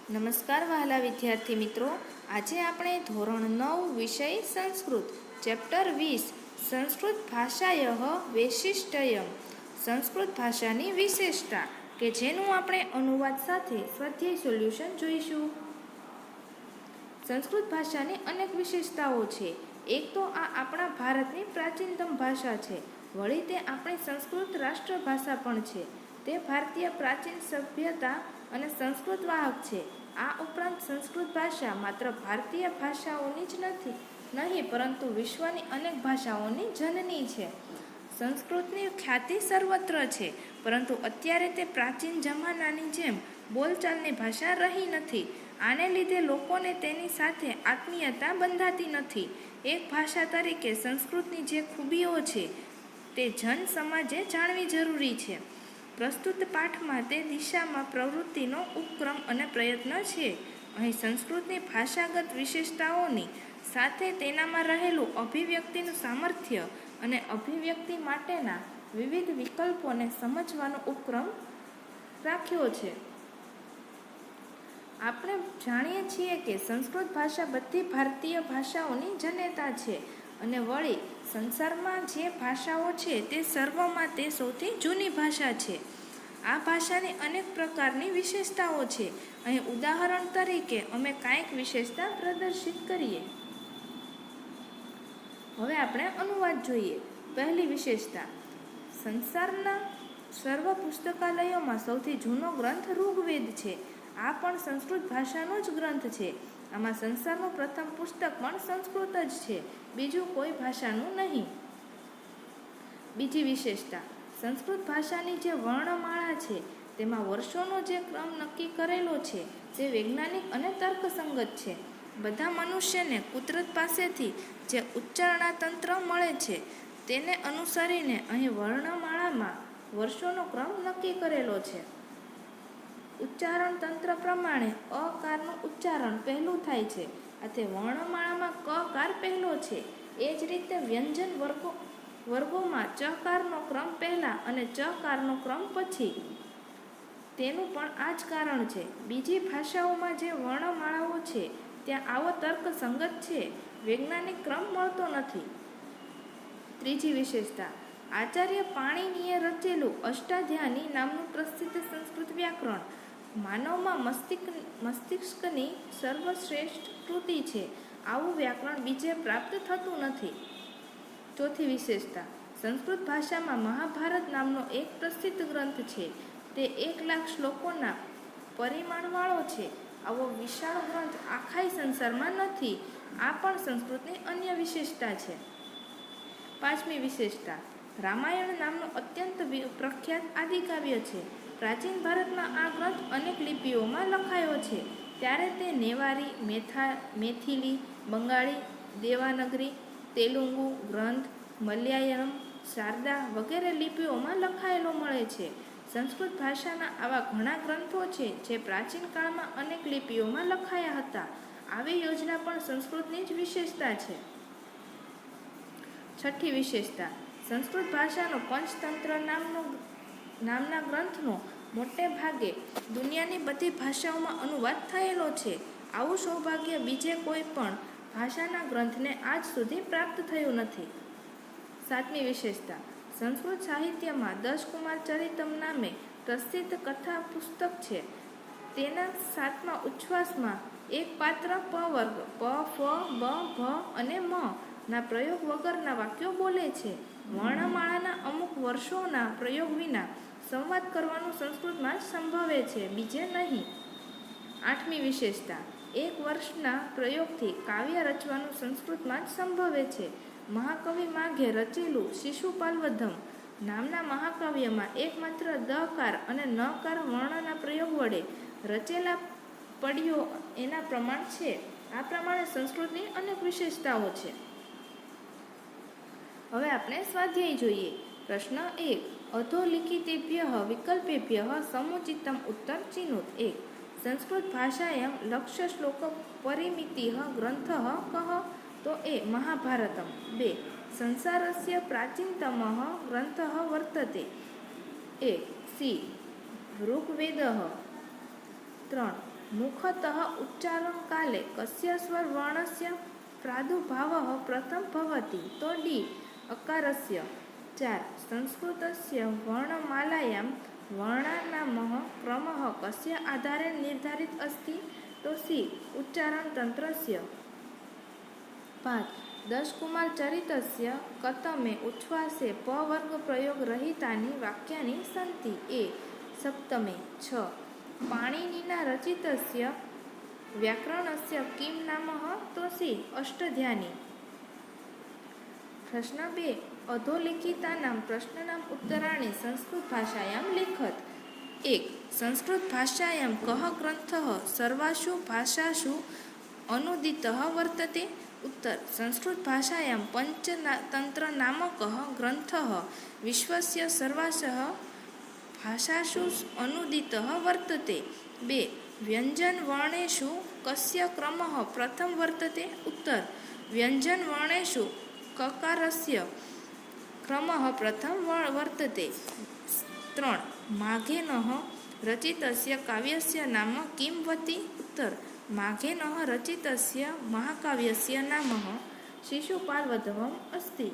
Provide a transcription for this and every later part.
નમસ્કાર વહાલા વિદ્યાર્થી મિત્રો, આજે આપણે ધોરણ 9 વિષય સંસ્કૃત ચેપ્ટર 20 સંસ્કૃત ભાષાયઃ વૈશિષ્ટ્યમ સંસ્કૃત ભાષાની વિશેષતા કે જેનું આપણે અનુવાદ સાથે સ્વાધ્યાય સોલ્યુશન જોઈશું. સંસ્કૃત ભાષાની અનેક વિશેષતાઓ છે. એક તો આ આપણા ભારતની પ્રાચીનતમ ભાષા છે. વળી તે આપણી સંસ્કૃત રાષ્ટ્રભાષા પણ છે. તે ભારતીય પ્રાચીન સભ્યતા અને સંસ્કૃત વાહક છે. આ ઉપરાંત સંસ્કૃત ભાષા માત્ર ભારતીય ભાષાઓની જ નહીં પરંતુ વિશ્વની અનેક ભાષાઓની જનની છે. સંસ્કૃતની ખ્યાતિ સર્વત્ર છે, પરંતુ અત્યારે તે પ્રાચીન જમાનાની જેમ બોલચાલની ભાષા રહી નથી. આને લીધે લોકોને તેની સાથે આત્મીયતા બંધાતી નથી. એક ભાષા તરીકે સંસ્કૃતની જે ખૂબીઓ છે તે જન સમાજે જાણવી જરૂરી છે. પ્રસ્તુત પાઠમાં તે દિશામાં પ્રવૃત્તિનો ઉપક્રમ અને પ્રયત્ન છે. અહીં સંસ્કૃતની ભાષાગત વિશેષતાઓની સાથે તેનામાં રહેલું અભિવ્યક્તિનું સામર્થ્ય અને અભિવ્યક્તિ માટેના વિવિધ વિકલ્પોને સમજવાનો ઉપક્રમ રાખ્યો છે. આપણે જાણીએ છીએ કે સંસ્કૃત ભાષા બધી ભારતીય ભાષાઓની જનેતા છે અને વળી સંસારમાં જે ભાષાઓ છે તે સર્વમાં તે સૌથી જૂની ભાષા છે. આ ભાષાની અનેક પ્રકારની વિશેષતાઓ છે. અહીં ઉદાહરણ તરીકે અમે કાંઈક વિશેષતા પ્રદર્શિત કરીએ. હવે આપણે અનુવાદ જોઈએ. પહેલી વિશેષતા, સંસારના સર્વ પુસ્તકાલયોમાં સૌથી જૂનો ગ્રંથ ઋગ્વેદ છે. આ પણ સંસ્કૃત ભાષાનો જ ગ્રંથ છે. આમાં સંસારનું પ્રથમ પુસ્તક પણ સંસ્કૃત જ છે, બીજું કોઈ ભાષાનું નહીં. બીજી વિશેષતા, સંસ્કૃત ભાષાની જે વર્ણમાળા છે તેમાં વર્ષોનો જે ક્રમ નક્કી કરેલો છે તે વૈજ્ઞાનિક અને તર્કસંગત છે. બધા મનુષ્યને કુદરત પાસેથી જે ઉચ્ચારણાતંત્ર મળે છે તેને અનુસરીને અહીં વર્ણમાળામાં વર્ષોનો ક્રમ નક્કી કરેલો છે. ઉચ્ચારણ તંત્ર પ્રમાણે અકારનું ઉચ્ચારણ પહેલું થાય છે, આથી વર્ણમાળામાં કકાર પહેલો છે. એ જ રીતે વ્યંજન વર્ગોમાં ચકારનો ક્રમ પહેલાં અને ચકારનો ક્રમ પછી. તેનું પણ આ જ કારણ છે. બીજી ભાષાઓમાં જે વર્ણમાળાઓ છે ત્યાં આવો તર્કસંગત છે, વૈજ્ઞાનિક ક્રમ મળતો નથી. ત્રીજી વિશેષતા, આચાર્ય પાણિનીએ રચેલું અષ્ટાધ્યાયી નામનું પ્રસિદ્ધ સંસ્કૃત વ્યાકરણ માનવમાં મસ્તિષ્કની સર્વશ્રેષ્ઠ કૃતિ છે. આવું વ્યાકરણ બીજે પ્રાપ્ત થતું નથી. ચોથી વિશેષતા, સંસ્કૃત ભાષામાં મહાભારત નામનો એક પ્રસિદ્ધ ગ્રંથ છે. તે 1,00,000 શ્લોકોના પરિમાણવાળો છે. આવો વિશાળ ગ્રંથ આખાય સંસારમાં નથી. આ પણ સંસ્કૃતની અન્ય વિશેષતા છે. પાંચમી વિશેષતા, રામાયણ નામનું અત્યંત પ્રખ્યાત આદિકાવ્ય છે. પ્રાચીન ભારતમાં આ ગ્રંથ અનેક લિપિઓમાં લખાયો છે. ત્યારે તે નેવારી, મેથિલી, બંગાળી, દેવાનગરી, તેલુગુ ગ્રંથ, મલયાલમ, શારદા વગેરે લિપિઓમાં લખાયેલો મળે છે. સંસ્કૃત ભાષાના આવા ઘણા ગ્રંથો છે જે પ્રાચીન કાળમાં અનેક લિપિઓમાં લખાયા હતા. આવી યોજના પણ સંસ્કૃતની જ વિશેષતા છે. છઠ્ઠી વિશેષતા, સંસ્કૃત ભાષાનો પંચતંત્ર નામના ગ્રંથનો મોટે ભાગે દુનિયાની બધી ભાષાઓમાં અનુવાદ થયેલો છે. આવું સૌભાગ્ય બીજે કોઈ પણ ભાષાના ગ્રંથને આજ સુધી પ્રાપ્ત થયું નથી. સાતમી વિશેષતા, સંસ્કૃત સાહિત્યમાં દશકુમાર ચરિતમ નામે પ્રસિદ્ધ કથા પુસ્તક છે. તેના 7મા ઉચ્છ્વાસમાં એક પાત્ર પ વર્ગ પ, ફ, બ, ભ અને મ ના પ્રયોગ વગરના વાક્યો બોલે છે. વર્ણમાળાના અમુક વર્ષોના પ્રયોગ વિના સંવાદ કરવાનું સંસ્કૃતમાં જ સંભવે છે, બીજે નહીં. આઠમી વિશેષતા, એક વર્ષના પ્રયોગથી કાવ્ય રચવાનું સંસ્કૃતમાં જ સંભવે છે. મહાકવિ માઘે રચેલું શિશુપાલવધમ નામના મહાકાવ્યમાં એકમાત્ર દકાર અને નકાર વર્ણના પ્રયોગ વડે રચેલા પદ્યો એના પ્રમાણ છે. આ પ્રમાણે સંસ્કૃતની અનેક વિશેષતાઓ છે. હવે આપણે સ્વાધ્યાય જોઈએ. પ્રશ્ન 1. અધોલિખિતેભ્યઃ વિકલ્પેભ્યઃ સમુચિતમ ઉત્તર ચિનુત. 1. સંસ્કૃત ભાષાયાં લક્ષ્ય શ્લોક પરિમિતિઃ ગ્રંથઃ કઃ? તો એ મહાભારતમ. 2. સંસારસ્ય પ્રાચીનતમઃ ગ્રંથઃ વર્તતે. A C ઋગ્વેદઃ. 3. मुखतः उच्चारणकाले कस्य स्वरवर्णस्य प्रादुर्भावः प्रथम भवति तो डी अकारस्य। 4. संस्कृतस्य वर्णमालायां वर्णानामः क्रमः कस्य आधारे निर्धारित अस्ति तो सी उच्चारणतन्त्रस्य। 5. दशकुमारचरितस्य कतमे उच्छ्वासे पवर्गप्रयोगरहितानि वाक्यानि सन्ति ए सप्तमे। 6. पाणिनिना रचितस्य व्याकरणस्य किं नाम तो सी अष्टाध्यायी। प्रश्न 2. अधोलिखितानां प्रश्नानाम् उत्तराणि संस्कृतभाषायां लिखत। 1. संस्कृतभाषायां कः ग्रन्थः सर्वासु भाषासु अनूदितः वर्तते? उत्तर: संस्कृतभाषायां पञ्चतन्त्रनामकः ग्रन्थः विश्वस्य सर्वासु भाषासु अनूदितः वर्तते। 2. व्यञ्जनवर्णेषु कस्य क्रमः प्रथम वर्तते? उत्तर: व्यञ्जनवर्णेषु ककारस्य क्रमः प्रथम वर्तते। 3. माघेनः रचितस्य काव्यस्य नाम किं भवति? उत्तर: माघेनः रचितस्य महाकाव्यस्य नाम शिशुपालवधवम् अस्ति।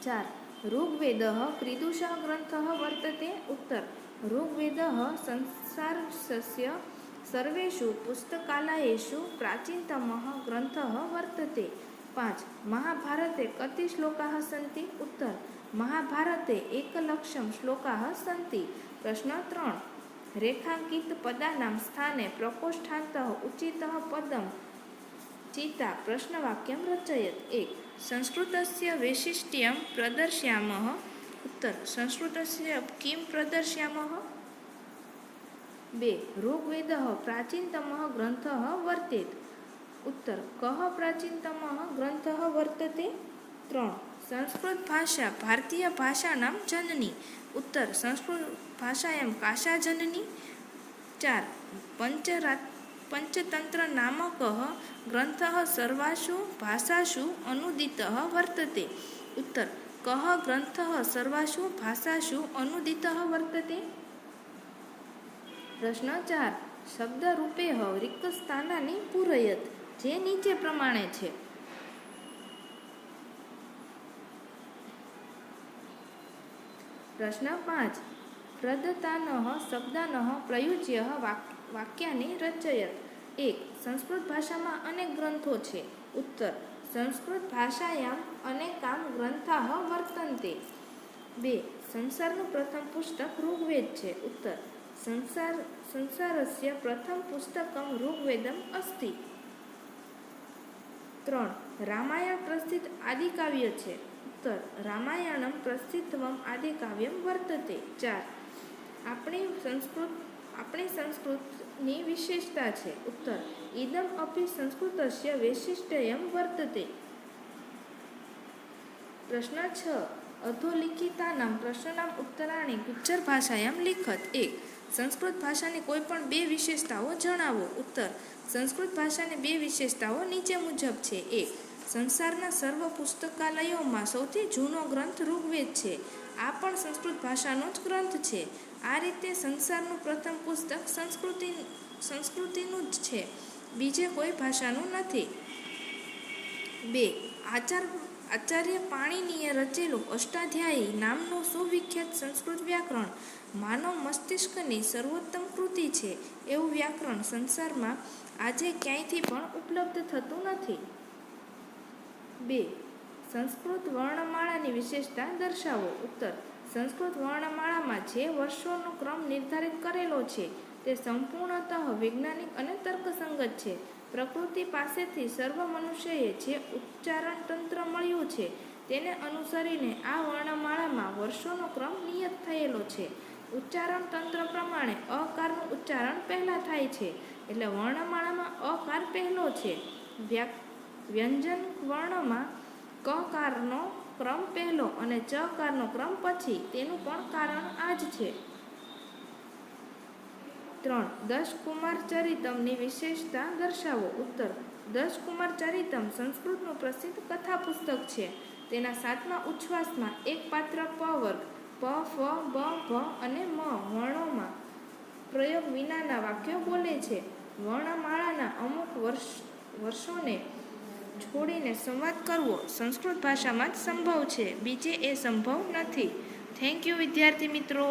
4. ऋग्वेदः कीदृशः ग्रन्थः वर्तते? उत्तर: ऋग्वेदः संसारस्य सर्वेषु पुस्तकालयेषु प्राचीनतमः ग्रन्थः वर्तते। 5. महाभारते कति श्लोकाः सन्ति? उत्तर: महाभारते 1,00,000 श्लोकाः सन्ति। प्रश्न 3. रेखाङ्कितपदानां स्थाने प्रकोष्ठान्तः उचितः पदं चित्वा प्रश्नवाक्यं रचयत। 1. संस्कृतस्य वैशिष्ट्यं प्रदर्शयामः। उत्तर: संस्कृतस्य किं प्रदर्शयामः? 2. ऋग्वेदः प्राचीनतमः ग्रन्थः वर्तेते। उत्तर: कः प्राचीनतमः ग्रन्थः वर्तते? 3. संस्कृतभाषा भारतीयभाषाणां जननी। उत्तर: संस्कृतभाषायां कासा जननी? 4. पञ्चतन्त्रनामकः ग्रन्थः सर्वासु भाषासु अनूदितः वर्तते। उत्तर: कः ग्रन्थः सर्वासु भाषासु अनूदितः वर्तते? प्रश्न 4. शब्दरूपेः रिक्तस्थानानि पूरयत, જે નીચે પ્રમાણે છે. પ્રશ્ન 5. પ્રદત્તાનઃ શબ્દાનઃ પ્રયુજ્ય વાક્યાની રચયત. 1. સંસ્કૃત ભાષામાં અનેક ગ્રંથો છે. ઉત્તર: સંસ્કૃત ભાષાયામ અનેકાં ગ્રંથાઃ વર્તન્તે. 2. સંસારનું પ્રથમ પુસ્તક ઋગ્વેદ છે. ઉત્તર: સંસારસ્ય પ્રથમ પુસ્તકમ ઋગ્વેદમ અસ્તિ. 3. રામાયણ પ્રસિદ્ધ આદિકાવ્ય છે. ઉત્તર: રામાયણમ પ્રસિદ્ધમ આદિકાવ્યમ વર્તતે. 4. આપણી સંસ્કૃતની વિશેષતા છે. ઉત્તર: ઇદમ અપી સંસ્કૃતસ્ય વૈશિષ્ટ્યમ વર્તતે. પ્રશ્ન 6. અધોલિખિતાનાં પ્રશ્નાનાં ઉત્તરાણી ગુજ્જર ભાષાયામ લિખત. 1. સંસ્કૃત ભાષાની કોઈ પણ 2 વિશેષતાઓ જણાવો. ઉત્તર: સંસ્કૃત ભાષાની 2 વિશેષતાઓ નીચે મુજબ છે. 1. સંસારના સર્વ પુસ્તકાલયોમાં સૌથી જૂનો ગ્રંથ ઋગ્વેદ છે. આ પણ સંસ્કૃત ભાષાનો જ ગ્રંથ છે. આ રીતે સંસારનું પ્રથમ પુસ્તક સંસ્કૃતિનું જ છે, બીજે કોઈ ભાષાનું નથી. 2. આચાર્ય પાણિનીએ રચેલું અષ્ટાધ્યાયી નામનું સુવિખ્યાત સંસ્કૃત વ્યાકરણ માનવ મસ્તિષ્કની સર્વોત્તમ કૃતિ છે. એવું વ્યાકરણ સંસારમાં આજે ક્યાંયથી પણ ઉપલબ્ધ થતું નથી. 2. સંસ્કૃત વર્ણમાળાની વિશેષતા દર્શાવો. ઉત્તર: સંસ્કૃત વર્ણમાળામાં જે વર્ષોનો ક્રમ નિર્ધારિત કરેલો છે તે સંપૂર્ણતઃ વૈજ્ઞાનિક અને તર્કસંગત છે. પ્રકૃતિ પાસેથી સર્વ મનુષ્યએ જે ઉચ્ચારણ તંત્ર મળ્યું છે તેને અનુસરીને આ વર્ણમાળામાં વર્ષોનો ક્રમ નિયત થયેલો છે. ઉચ્ચારણ તંત્ર પ્રમાણે અકારનું ઉચ્ચારણ પહેલાં થાય છે, એટલે વર્ણમાળામાં અકાર પહેલો છે. વ્યંજન વર્ણમાં કકારનો ક્રમ પહેલો અને ચકારનો ક્રમ પછી. તેનું પણ કારણ આ જ છે. 3. દશકુમારચરિતમની વિશેષતા દર્શાવો. ઉત્તર: દશકુમારચરિતમ સંસ્કૃતનું પ્રસિદ્ધ કથા પુસ્તક છે. તેના 7મા ઉચ્છ્વાસમાં એક પાત્ર પ વર્ગ પ, ફ, બ, ભ અને મ વર્ણોમાં પ્રયોગ વિનાના વાક્યો બોલે છે. વર્ણમાળાના અમુક વર્ષોને છોડીને સંવાદ કરવો સંસ્કૃત ભાષામાં જ સંભવ છે, બીજે એ સંભવ નથી. થેન્ક યુ વિદ્યાર્થી મિત્રો.